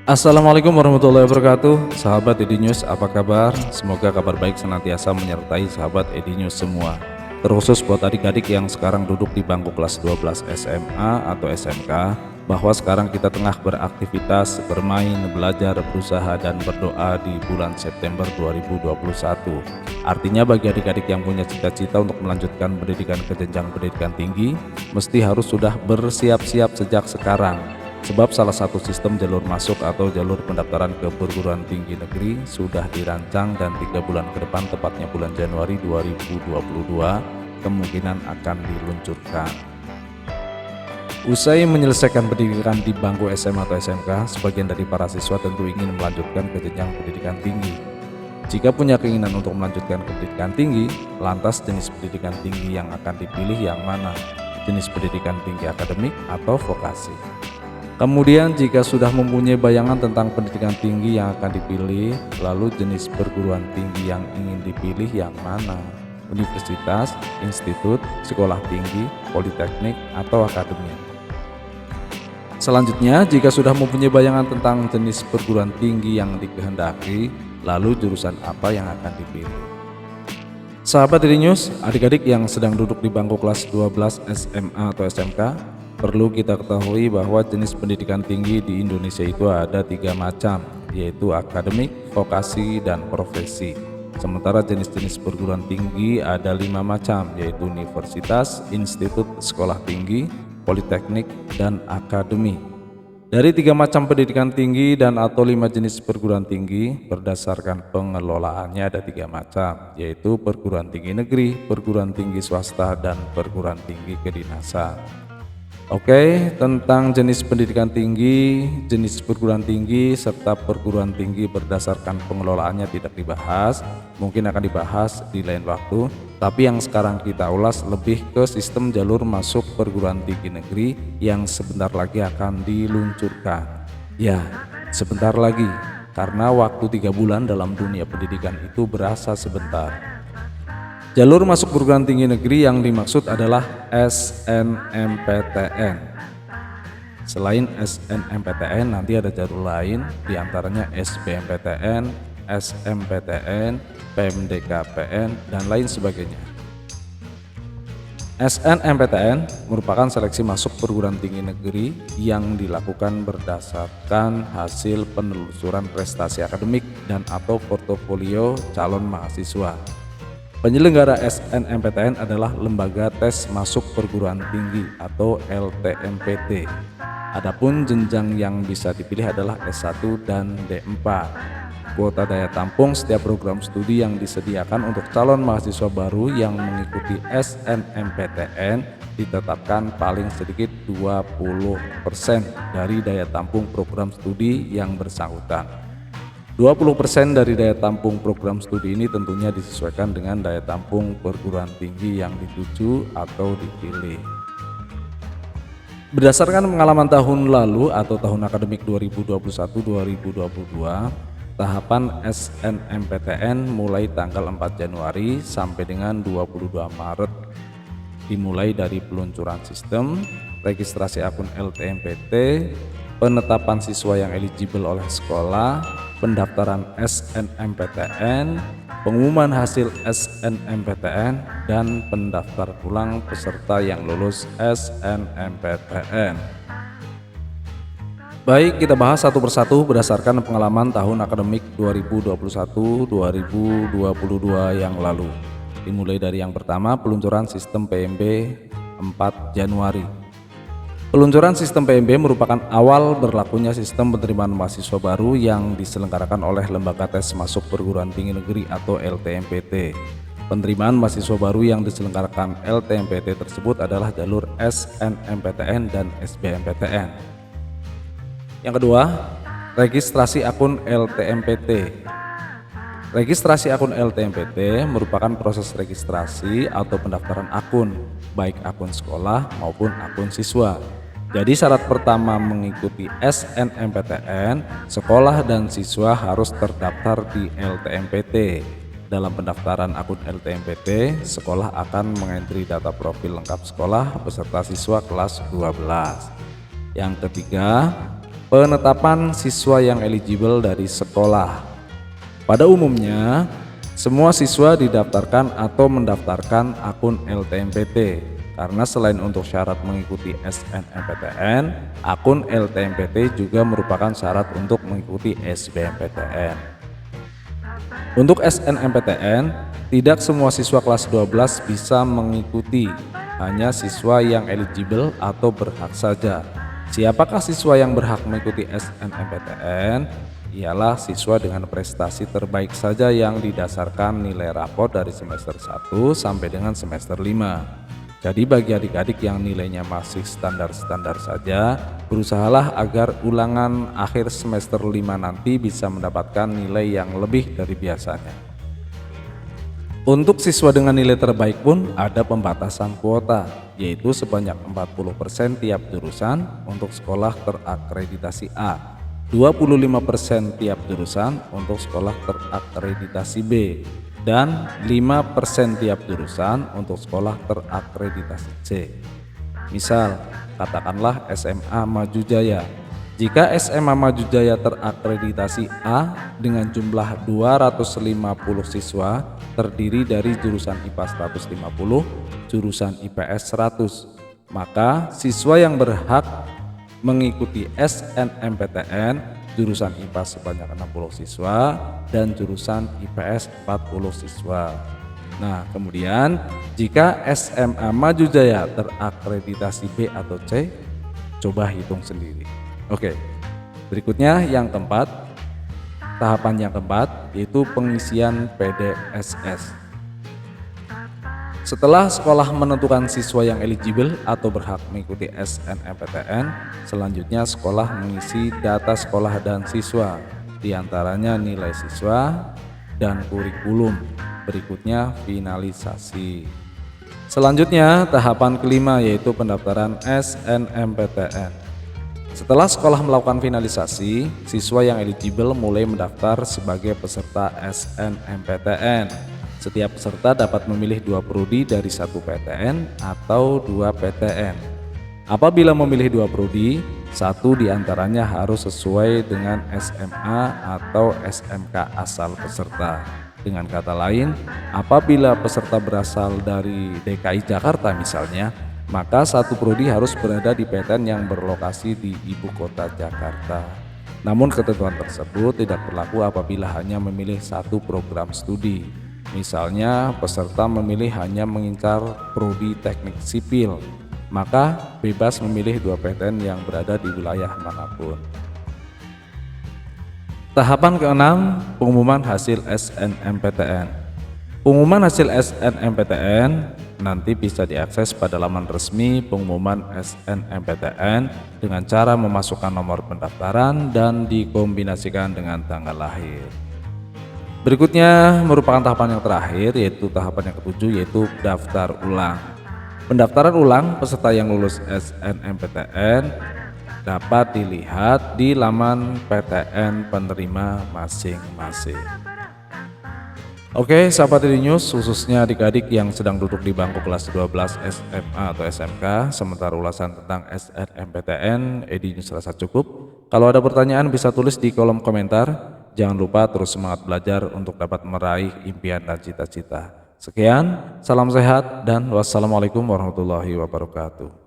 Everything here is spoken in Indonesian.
Assalamualaikum warahmatullahi wabarakatuh. Sahabat Edi News, apa kabar? Semoga kabar baik senantiasa menyertai sahabat Edi News semua. Terkhusus buat adik-adik yang sekarang duduk di bangku kelas 12 SMA atau SMK, bahwa sekarang kita tengah beraktivitas, bermain, belajar, berusaha, dan berdoa di bulan September 2021. Artinya bagi adik-adik yang punya cita-cita untuk melanjutkan pendidikan ke jenjang pendidikan tinggi, mesti harus sudah bersiap-siap sejak sekarang. Sebab salah satu sistem jalur masuk atau jalur pendaftaran ke perguruan tinggi negeri sudah dirancang dan 3 bulan ke depan, tepatnya bulan Januari 2022, kemungkinan akan diluncurkan. Usai menyelesaikan pendidikan di bangku SMA atau SMK, sebagian dari para siswa tentu ingin melanjutkan ke jenjang pendidikan tinggi. Jika punya keinginan untuk melanjutkan ke pendidikan tinggi, lantas jenis pendidikan tinggi yang akan dipilih yang mana? Jenis pendidikan tinggi akademik atau vokasi? Kemudian jika sudah mempunyai bayangan tentang pendidikan tinggi yang akan dipilih, lalu jenis perguruan tinggi yang ingin dipilih yang mana? Universitas, institut, sekolah tinggi, politeknik, atau akademi? Selanjutnya, jika sudah mempunyai bayangan tentang jenis perguruan tinggi yang dikehendaki, lalu jurusan apa yang akan dipilih? Sahabat Edi News, adik-adik yang sedang duduk di bangku kelas 12 SMA atau SMK, perlu kita ketahui bahwa jenis pendidikan tinggi di Indonesia itu ada 3 macam, yaitu akademik, vokasi, dan profesi. Sementara jenis-jenis perguruan tinggi ada 5 macam, yaitu universitas, institut, sekolah tinggi, politeknik, dan akademi. Dari 3 macam pendidikan tinggi dan atau 5 jenis perguruan tinggi, berdasarkan pengelolaannya ada 3 macam, yaitu perguruan tinggi negeri, perguruan tinggi swasta, dan perguruan tinggi kedinasan. Oke, tentang jenis pendidikan tinggi, jenis perguruan tinggi, serta perguruan tinggi berdasarkan pengelolaannya tidak dibahas, mungkin akan dibahas di lain waktu. Tapi yang sekarang kita ulas lebih ke sistem jalur masuk perguruan tinggi negeri yang sebentar lagi akan diluncurkan. Ya, sebentar lagi, karena waktu 3 bulan dalam dunia pendidikan itu berasa sebentar. Jalur masuk perguruan tinggi negeri yang dimaksud adalah SNMPTN. Selain SNMPTN, nanti ada jalur lain, diantaranya SBMPTN, SMPTN, PMDKPN, dan lain sebagainya. SNMPTN merupakan seleksi masuk perguruan tinggi negeri yang dilakukan berdasarkan hasil penelusuran prestasi akademik dan atau portofolio calon mahasiswa. Penyelenggara SNMPTN adalah Lembaga Tes Masuk Perguruan Tinggi atau LTMPT. Adapun jenjang yang bisa dipilih adalah S1 dan D4. Kuota daya tampung setiap program studi yang disediakan untuk calon mahasiswa baru yang mengikuti SNMPTN ditetapkan paling sedikit 20% dari daya tampung program studi yang bersangkutan. 20% dari daya tampung program studi ini tentunya disesuaikan dengan daya tampung perguruan tinggi yang dituju atau dipilih. Berdasarkan pengalaman tahun lalu atau tahun akademik 2021-2022, tahapan SNMPTN mulai tanggal 4 Januari sampai dengan 22 Maret. Dimulai dari peluncuran sistem, registrasi akun LTMPT, penetapan siswa yang eligible oleh sekolah, pendaftaran SNMPTN, pengumuman hasil SNMPTN, dan pendaftar ulang peserta yang lulus SNMPTN. Baik, kita bahas satu persatu berdasarkan pengalaman tahun akademik 2021-2022 yang lalu. Dimulai dari yang pertama, peluncuran sistem PMB 4 Januari. Peluncuran sistem PMB merupakan awal berlakunya sistem penerimaan mahasiswa baru yang diselenggarakan oleh Lembaga Tes Masuk Perguruan Tinggi Negeri atau LTMPT. Penerimaan mahasiswa baru yang diselenggarakan LTMPT tersebut adalah jalur SNMPTN dan SBMPTN. Yang kedua, registrasi akun LTMPT. Registrasi akun LTMPT merupakan proses registrasi atau pendaftaran akun, baik akun sekolah maupun akun siswa. Jadi syarat pertama mengikuti SNMPTN, sekolah dan siswa harus terdaftar di LTMPT. Dalam pendaftaran akun LTMPT, sekolah akan mengentri data profil lengkap sekolah beserta siswa kelas 12. Yang ketiga, penetapan siswa yang eligible dari sekolah. Pada umumnya, semua siswa didaftarkan atau mendaftarkan akun LTMPT karena selain untuk syarat mengikuti SNMPTN, akun LTMPT juga merupakan syarat untuk mengikuti SBMPTN. Untuk SNMPTN, tidak semua siswa kelas 12 bisa mengikuti, hanya siswa yang eligible atau berhak saja. Siapakah siswa yang berhak mengikuti SNMPTN? Ialah siswa dengan prestasi terbaik saja yang didasarkan nilai rapor dari semester 1 sampai dengan semester 5. Jadi bagi adik-adik yang nilainya masih standar-standar saja, berusahalah agar ulangan akhir semester 5 nanti bisa mendapatkan nilai yang lebih dari biasanya. Untuk siswa dengan nilai terbaik pun ada pembatasan kuota, yaitu sebanyak 40% tiap jurusan untuk sekolah terakreditasi A, 25% tiap jurusan untuk sekolah terakreditasi B, dan 5% tiap jurusan untuk sekolah terakreditasi C. Misal, katakanlah SMA Maju Jaya. Jika SMA Maju Jaya terakreditasi A dengan jumlah 250 siswa terdiri dari jurusan IPA 150, jurusan IPS 100, maka siswa yang berhak mengikuti SNMPTN jurusan IPA sebanyak 60 siswa dan jurusan IPS 40 siswa. Nah, kemudian jika SMA Maju Jaya terakreditasi B atau C, coba hitung sendiri. Oke, berikutnya yang keempat, tahapan yang keempat yaitu pengisian PDSS. Setelah sekolah menentukan siswa yang eligible atau berhak mengikuti SNMPTN, selanjutnya sekolah mengisi data sekolah dan siswa, diantaranya nilai siswa dan kurikulum. Berikutnya finalisasi. Selanjutnya tahapan kelima yaitu pendaftaran SNMPTN. Setelah sekolah melakukan finalisasi, siswa yang eligible mulai mendaftar sebagai peserta SNMPTN. Setiap peserta dapat memilih 2 prodi dari 1 PTN atau 2 PTN. Apabila memilih 2 prodi, 1 diantaranya harus sesuai dengan SMA atau SMK asal peserta. Dengan kata lain, apabila peserta berasal dari DKI Jakarta misalnya, maka 1 prodi harus berada di PTN yang berlokasi di ibu kota Jakarta. Namun ketentuan tersebut tidak berlaku apabila hanya memilih 1 program studi. Misalnya peserta memilih hanya mengincar prodi teknik sipil, maka bebas memilih 2 PTN yang berada di wilayah manapun. Tahapan keenam, pengumuman hasil SNMPTN. Pengumuman hasil SNMPTN nanti bisa diakses pada laman resmi pengumuman SNMPTN dengan cara memasukkan nomor pendaftaran dan dikombinasikan dengan tanggal lahir. Berikutnya merupakan tahapan yang terakhir, yaitu tahapan yang ketujuh, yaitu daftar ulang. Pendaftaran ulang peserta yang lulus SNMPTN dapat dilihat di laman PTN penerima masing-masing. Oke, sahabat News, khususnya adik-adik yang sedang duduk di bangku kelas 12 SMA atau SMK, sementara ulasan tentang SNMPTN News rasa cukup. Kalau ada pertanyaan bisa tulis di kolom komentar. Jangan lupa terus semangat belajar untuk dapat meraih impian dan cita-cita. Sekian, salam sehat dan wassalamualaikum warahmatullahi wabarakatuh.